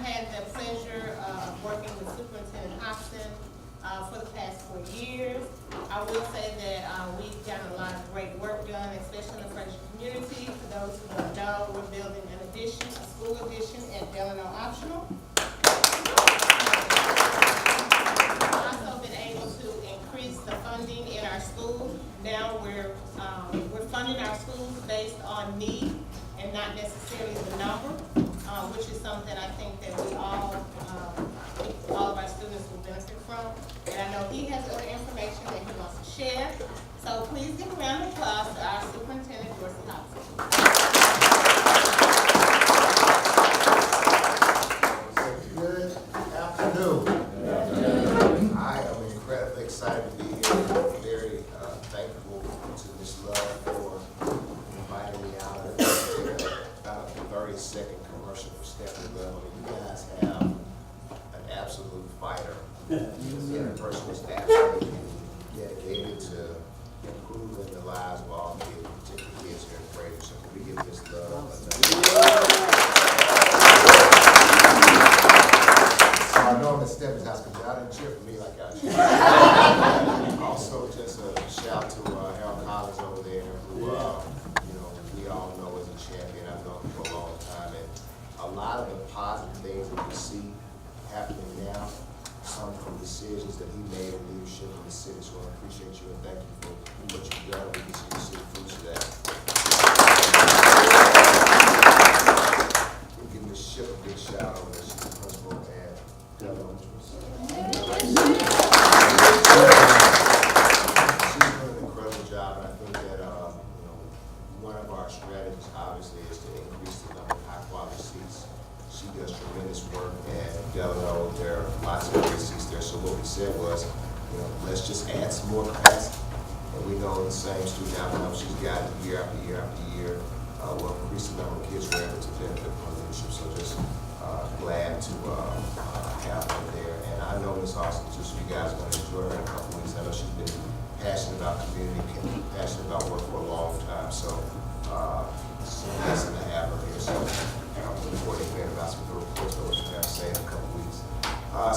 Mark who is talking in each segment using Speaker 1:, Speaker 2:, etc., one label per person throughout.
Speaker 1: had the pleasure of working with Superintendent Hopson for the past 4 years. I will say that we've gotten a lot of great work done, especially in the Frayser community. For those who don't know, we're building an addition, a school addition at Delano Optional. We've also been able to increase the funding in our schools. Now we're funding our schools based on need and not necessarily the number, which is something I think that we all of our students will benefit from. And I know he has other information that he wants to share. So please give a round of applause to our Superintendent, Hopson.
Speaker 2: Good afternoon. I am incredibly excited to be here. Very thankful to Ms. Love for inviting me out of the 30-second commercial for Stephanie Love. You guys have an absolute fighter. And a person who's absolutely dedicated to improving the lives of all kids, particularly kids here in Frayser. So can we give Ms. Love So I know I'm at Stephanie's house because y'all didn't cheer for me like y'all cheer. Also, just a shout to Harold Collins over there, who we all know is a champion. I've known him for a long time, and a lot of the positive things that we see happening now come from decisions that he made in leadership in the city. So I appreciate you and thank you for what you've done. We can see the fruits of that. We'll give Ms. Ship a big shout out over there. She's the principal at Delano. She's doing an incredible job, and I think that one of our strategies obviously is to increase the number of high quality seats. She does tremendous work at Delano. There are lots of great seats there. So what we said was, let's just add some more capacity. And we know the same student outcome she's gotten year after year after year will increase the number of kids who are able to benefit from leadership. So just glad to have her there. And I know Ms. Hopson, just you guys are going to enjoy her in a couple of weeks. I know she's been passionate about community, passionate about work for a long time. So it's a blessing to have her here. So I'm looking forward to hearing about some of the reports that we're going to have to say in a couple of weeks.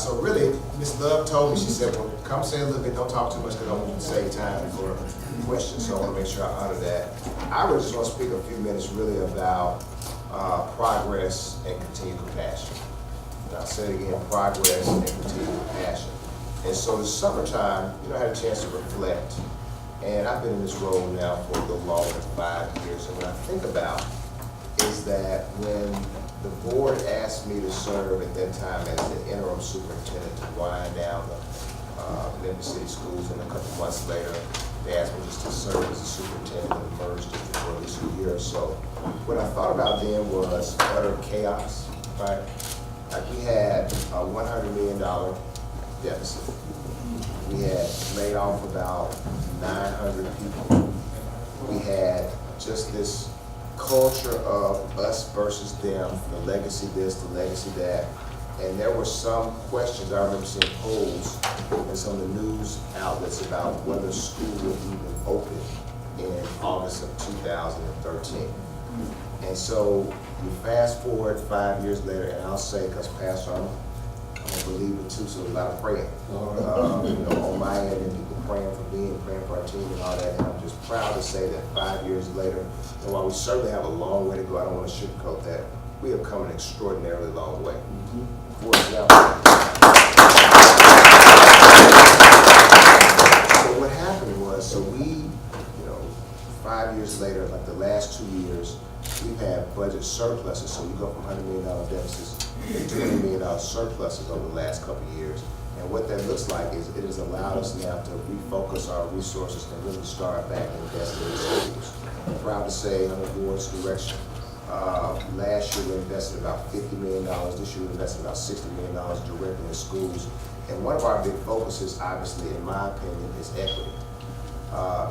Speaker 2: So really, Ms. Love told me, she said, well, come say a little bit, don't talk too much because I want you to save time for questions. So I want to make sure I honor that. I really just want to speak a few minutes really about progress and continued compassion. And I'll say it again, progress and continued compassion. And so the summertime, I had a chance to reflect. And I've been in this role now for a little longer than 5 years. And what I think about is that when the board asked me to serve at that time as the interim superintendent to wind down the Memphis City schools, and a couple months later, they asked me just to serve as the superintendent of the merged district for at least a year or so. What I thought about then was utter chaos, right? Like we had a $100 million deficit. We had laid off about 900 people. We had just this culture of us versus them, the legacy this, the legacy that. And there were some questions, I remember seeing polls in some of the news outlets about whether school would even open in August of 2013. And so you fast forward 5 years later, and I'll say, because Pastor, I'm a believer too, so a lot of praying. On my end, and people praying for me and praying for our team and all that. And I'm just proud to say that 5 years later, and while we certainly have a long way to go, I don't want to sugarcoat that, we have come an extraordinarily long way. For example, so what happened was, so we, 5 years later, like the last 2 years, we've had budget surpluses. So you go from $100 million deficits to $20 million surpluses over the last couple of years. And what that looks like is it has allowed us now to refocus our resources and really start back investing in schools. I'm proud to say, under the board's direction, last year we invested about $50 million. This year we invested about $60 million directly in schools. And one of our big focuses, obviously, in my opinion, is equity.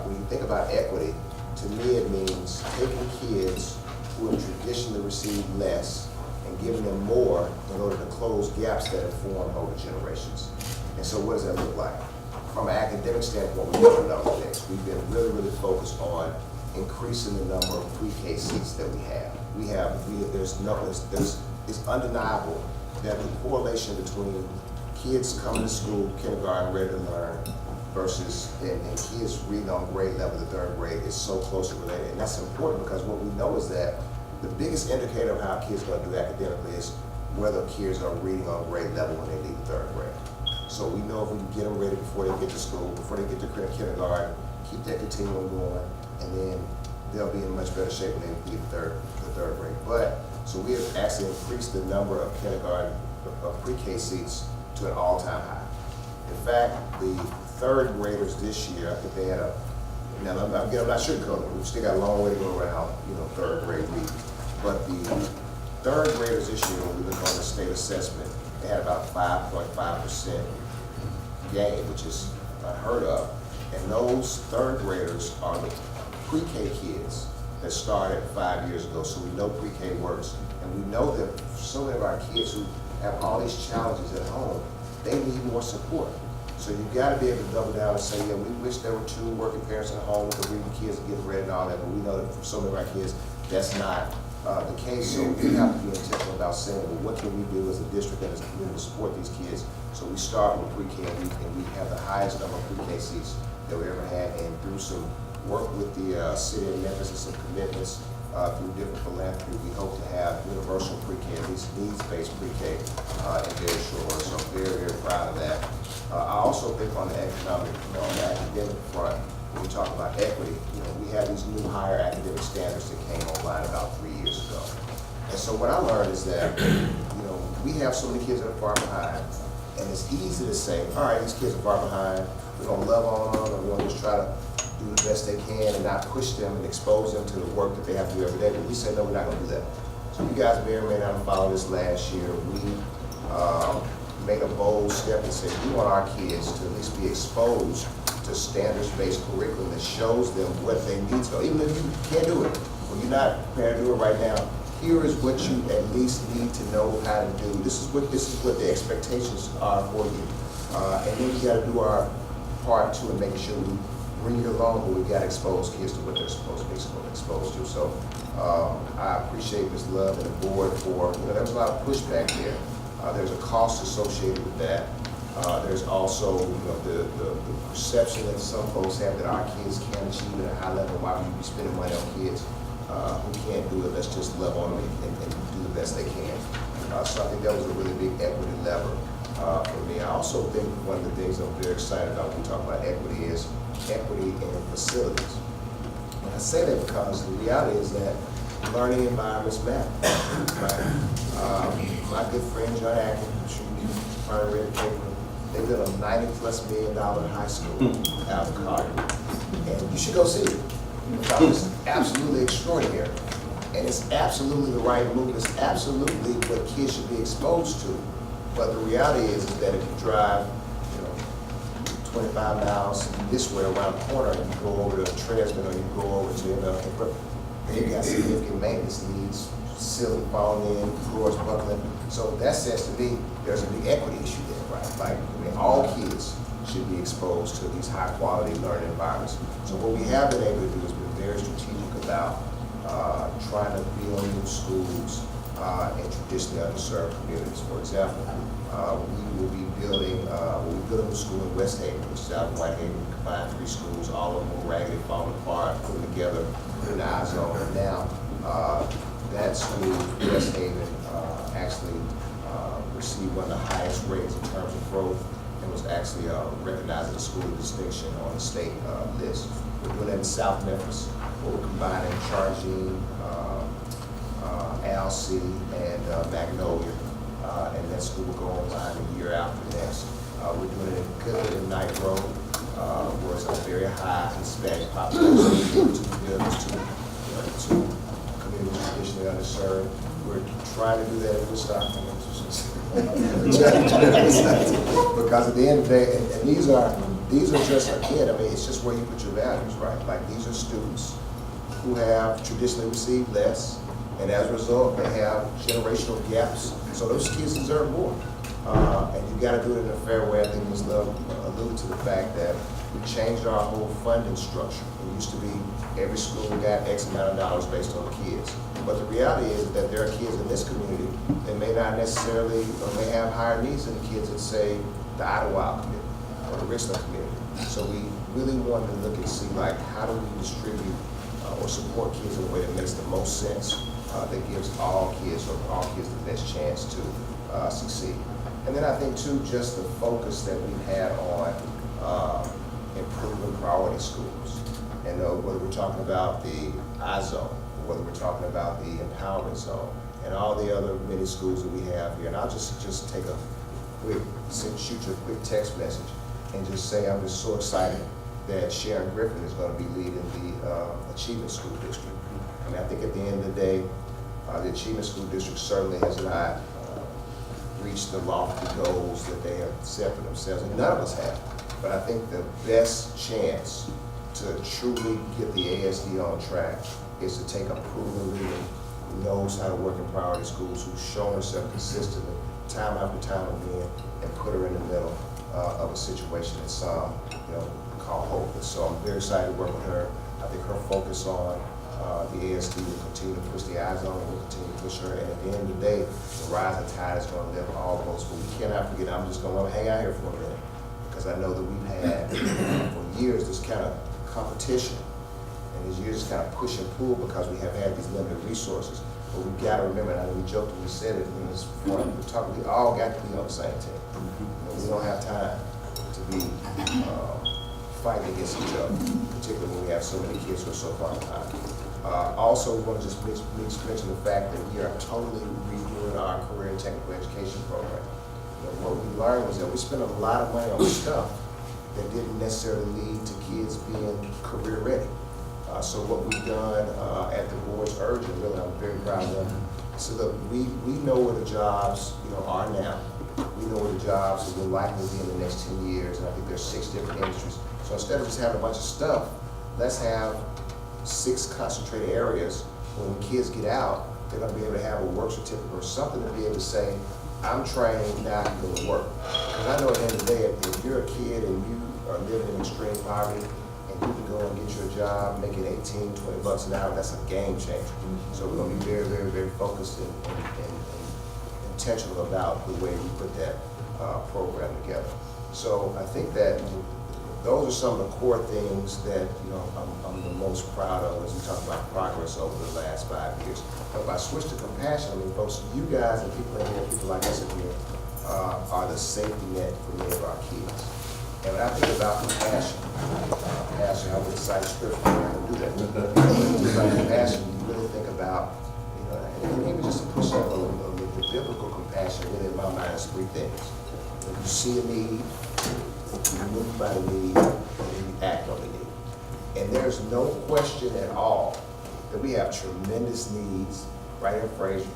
Speaker 2: When you think about equity, to me it means taking kids who have traditionally received less and giving them more in order to close gaps that have formed over generations. And so what does that look like? From an academic standpoint, we've done a number of things. We've been really, really focused on increasing the number of pre-K seats that we have. It's undeniable that the correlation between kids coming to school, kindergarten, ready to learn, versus and kids reading on grade level, the third grade, is so closely related. And that's important because what we know is that the biggest indicator of how kids are going to do academically is whether kids are reading on grade level when they leave the third grade. So we know if we can get them ready before they get to school, before they get to kindergarten, keep that continuum going, and then they'll be in much better shape when they leave the third grade. But, so we have actually increased the number of kindergarten, of pre-K seats to an all-time high. In fact, the third graders this year, I think they had now I'm not sugarcoating, we've still got a long way to go around, third grade reading. But the third graders this year, when we look on the state assessment, they had about 5.5% gain, which is unheard of. And those third graders are the pre-K kids that started 5 years ago. So we know pre-K works, and we know that so many of our kids who have all these challenges at home, they need more support. So you've got to be able to double down and say, yeah, we wish there were 2 working parents at home with the reading kids and getting ready and all that, but we know that for so many of our kids, that's not the case. So we have to be intentional about saying, well, what can we do as a district and as a community to support these kids? So we start with pre-K, and we have the highest number of pre-K seats that we ever had, and through some work with the city of Memphis and some commitments through different philanthropy, we hope to have universal pre-K, at least needs-based pre-K in very short order. So I'm very, very proud of that. I also think on the economic, on the academic front, when we talk about equity, we have these new higher academic standards that came online about 3 years ago. And so what I learned is that, we have so many kids that are far behind, and it's easy to say, all right, these kids are far behind, we're gonna love on them, and we're gonna just try to do the best they can and not push them and expose them to the work that they have to do every day. But we say, no, we're not gonna do that. So you guys may or may not have followed this last year. We made a bold step and said, we want our kids to at least be exposed to standards-based curriculum that shows them what they need to know. Even if you can't do it, or you're not prepared to do it right now, here is what you at least need to know how to do. This is what the expectations are for you. And then we got to do our part too in making sure we bring it along, but we got to expose kids to what they're supposed to be exposed to. So I appreciate Ms. Love and the board for, there was a lot of pushback there. There's a cost associated with that. There's also, the perception that some folks have that our kids can't achieve at a high level. Why would you be spending money on kids who can't do it? Let's just love on them and do the best they can. So I think that was a really big equity lever for me. I also think one of the things I'm very excited about when we talk about equity is equity in facilities. And I say that because the reality is that learning environments matter. Right? My good friend John Atkins, who probably read the paper, they built a $90+ million high school out of Carter. And you should go see it. Because it's absolutely extraordinary. And it's absolutely the right move. It's absolutely what kids should be exposed to. But the reality is that if you drive 25 miles this way around the corner and you go over to Tresman or you go over to they've got significant maintenance needs, ceiling falling in, floors buckling. So that says to me there's a big equity issue there, right? All kids should be exposed to these high quality learning environments. So what we have been able to do is be very strategic about trying to build new schools in traditionally underserved communities. For example, we will be building, we'll be building a school in West Haven, which is out in Whitehaven. We combine 3 schools, all of them were raggedy, falling apart, put them together, put an eyes on. And now that school, West Haven, actually received one of the highest ratings in terms of growth and was actually recognized as a school of distinction on the state list. We're doing that in South Memphis, where we're combining Chargene, Alcee, and Magnolia. And that school will go online the year after next. We're doing it in Goodland and Knight Road, where it's a very high Hispanic population, two communities traditionally underserved. We're trying to do that in Woodstock. Because at the end of the day, and these are just, again, it's just where you put your values, right? Like, these are students who have traditionally received less, and as a result, they have generational gaps. So those kids deserve more. And you gotta do it in a fair way. I think Ms. Love alluded to the fact that we changed our whole funding structure. It used to be every school got X amount of dollars based on the kids. But the reality is that there are kids in this community that may not necessarily, or may have higher needs than the kids in, say, the Idlewild community or the Richland community. So we really wanted to look and see, like, how do we distribute or support kids in a way that makes the most sense, that gives all kids the best chance to succeed. And then I think too, just the focus that we've had on improving priority schools. And whether we're talking about the I-Zone, or whether we're talking about the Empowerment Zone, and all the other many schools that we have here. And I'll just take a quick, shoot you a quick text message and just say I'm just so excited that Sharon Griffin is going to be leading the Achievement School District. I mean, I think at the end of the day, the Achievement School District certainly has not reached the lofty goals that they have set for themselves, and none of us have. But I think the best chance to truly get the ASD on track is to take a proven leader who knows how to work in priority schools, who's shown herself consistently, time after time again, and put her in the middle of a situation that's called hopeless. So I'm very excited to work with her. I think her focus on the ASD will continue to push the eyes on, and will continue to push her. And at the end of the day, the rising tide is going to lift all boats. But we cannot forget, I'm just going to hang out here for a minute, because I know that we've had for years this kind of competition, and these years kind of push and pull because we have had these limited resources. But we've got to remember, and I know we joked when we said it in this morning, we all got to be on the same team. We don't have time to be fighting against each other, particularly when we have so many kids who are so far behind. Also, we want to just mention the fact that we are totally redoing our career and technical education program. What we learned was that we spent a lot of money on stuff that didn't necessarily lead to kids being career ready. So what we've done at the board's urging, really, I'm very proud of them. So that we know where the jobs are now. We know where the jobs will likely be in the next 10 years, and I think there's 6 different industries. So instead of just having a bunch of stuff, let's have 6 concentrated areas where when kids get out, they're going to be able to have a work certificate or something to be able to say, I'm trained, now I can go to work. Because I know at the end of the day, if you're a kid and you are living in extreme poverty, and you can go and get your job making 18, 20 bucks an hour, that's a game changer. So we're going to be very, very, very focused and intentional about the way we put that program together. So I think that those are some of the core things that I'm the most proud of as we talk about progress over the last 5 years. But if I switch to compassion, I mean, folks, you guys and people in here, people like us in here, are the safety net for many of our kids. And when I think about compassion, I would cite scripture, I'm not going to do that. But when you think about compassion, you really think about, and even just to push up a little bit, the biblical compassion really in my mind is 3 things. When you see a need, you move by the need, and then you act on the need. And there's no question at all that we have tremendous needs right here in Frayser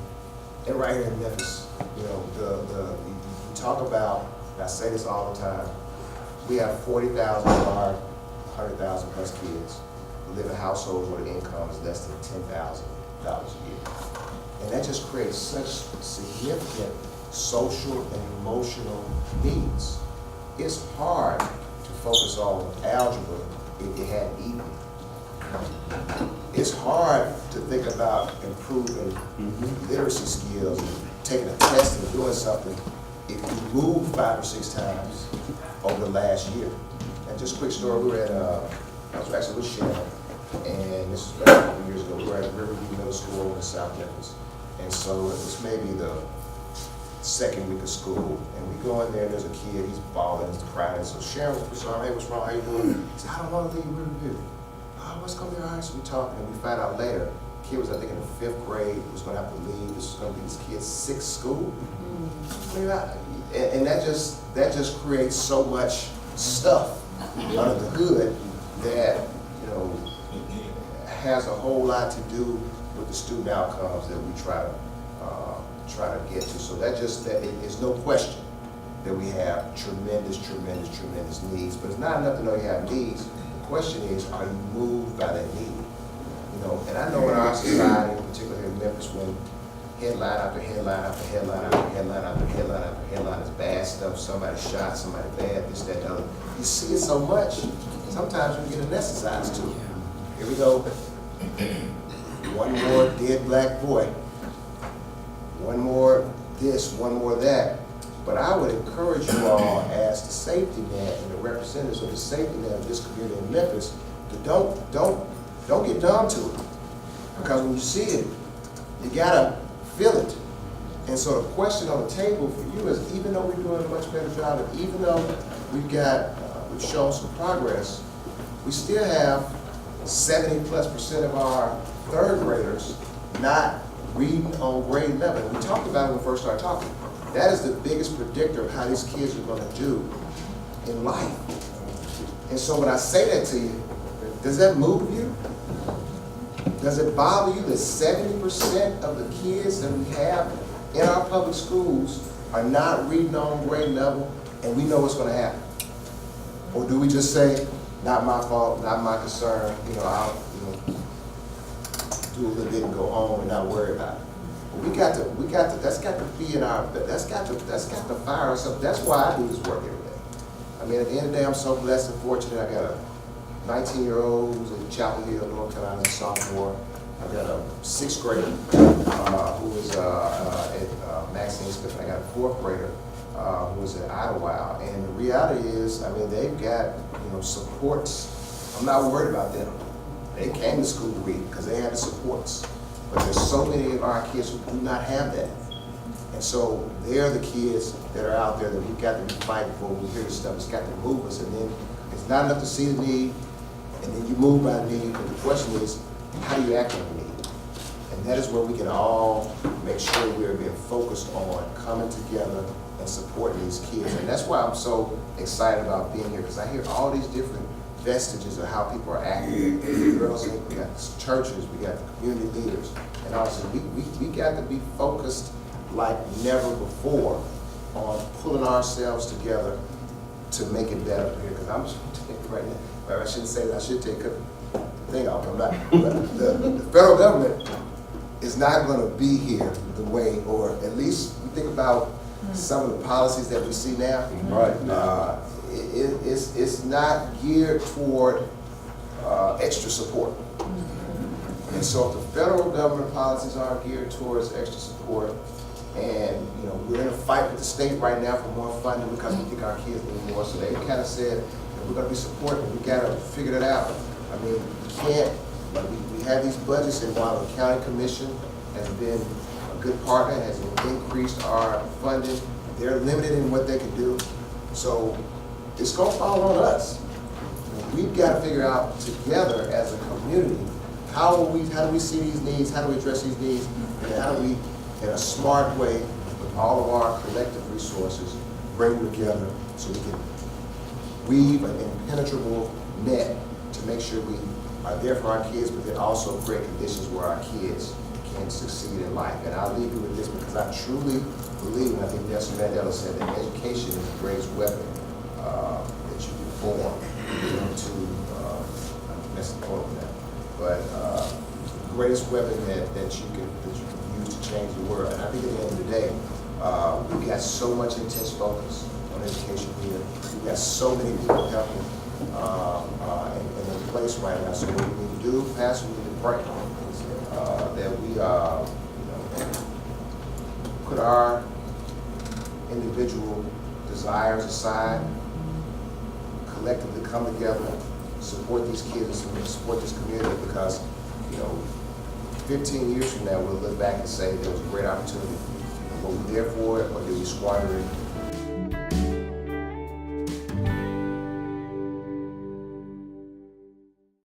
Speaker 2: and right here in Memphis. You talk about, and I say this all the time, we have 40,000 of our 100,000 plus kids who live in households where the income is less than $10,000 a year. And that just creates such significant social and emotional needs. It's hard to focus on algebra if you hadn't eaten. It's hard to think about improving literacy skills, taking a test and doing something if you moved 5 or 6 times over the last year. And just a quick story, we were at, I was actually with Sharon, and this was a couple years ago, we were at Riverview Middle School in South Memphis. And so it was maybe the 2nd week of school, and we go in there, and there's a kid, he's bawling, he's crying. So Sharon was like, hey, what's wrong, how you doing? He said, I don't know anything you really do. Oh, what's going to be all right? So we talked, and we found out later, the kid was, I think, in the 5th grade, was going to have to leave. This was going to be this kid's 6th school. And that just creates so much stuff under the hood that, has a whole lot to do with the student outcomes that we try to get to. So that is no question that we have tremendous needs. But it's not enough to know you have needs. The question is, are you moved by that need? And I know in our society, particularly in Memphis, when headline after headline after headline after headline after headline after headline is bad stuff. Somebody shot, somebody bad, this, that, and the other. You see it so much, sometimes you get anesthetized too. Here we go. One more dead black boy. One more this, one more that. But I would encourage you all, as the safety net and the representatives of the safety net of this community in Memphis, to don't get numb to it. Because when you see it, you gotta feel it. And so the question on the table for you is, even though we're doing a much better job, and even though we've shown some progress, we still have 70+% of our third graders not reading on grade level. We talked about it when we first started talking. That is the biggest predictor of how these kids are going to do in life. And so when I say that to you, does that move you? Does it bother you that 70% of the kids that we have in our public schools are not reading on grade level, and we know what's going to happen? Or do we just say, not my fault, not my concern, I'll do a little bit and go home and not worry about it? But that's got to be in our, that's got to fire us up. That's why I do this work every day. I mean, at the end of the day, I'm so blessed and fortunate. I got a 19-year-old who's in Chapel Hill, North Carolina, sophomore. I've got a 6th grader who is at Maxine Smith. I got a 4th grader who is at Idlewild. And the reality is, I mean, they've got supports. I'm not worried about them. They came to school to read because they have the supports. But there's so many of our kids who do not have that. And so they're the kids that are out there that we've got to be fighting for. When we hear this stuff, it's got to move us. And then it's not enough to see the need, and then you move by need. But the question is, how do you act on the need? And that is where we can all make sure we're being focused on coming together and supporting these kids. And that's why I'm so excited about being here, because I hear all these different vestiges of how people are acting. Girls, we got churches, we got the community leaders, and also we got to be focused like never before on pulling ourselves together to make it better here. Because I'm just going to tell you right now, I shouldn't say that, I should take a thing off. I'm not. But the federal government is not going to be here the way, or at least we think about some of the policies that we see now. Right. It's not geared toward extra support. And so if the federal government policies aren't geared towards extra support, and we're in a fight with the state right now for more funding because we think our kids need more, so they kind of said, if we're going to be supporting, we got to figure that out. I mean, we can't, we have these budgets, and while the county commission has been a good partner, has increased our funding, they're limited in what they can do. So it's going to fall on us. We've got to figure out together as a community, how do we see these needs, how do we address these needs, and how do we, in a smart way, with all of our collective resources, bring them together so we can weave an impenetrable net to make sure we are there for our kids, but then also create conditions where our kids can succeed in life. And I'll leave you with this, because I truly believe, and I think Nelson Mandela said, that education is the greatest weapon that you can form that's the quote now, but the greatest weapon that you can use to change the world. And I think at the end of the day, we've got so much intense focus on education here. We've got so many people helping in a place right now. So what we need to do, Pastor, we need to pray that we put our individual desires aside, collectively come together, support these kids, and support this community, because 15 years from now we'll look back and say there was a great opportunity. Were we there for it, or did we squander it?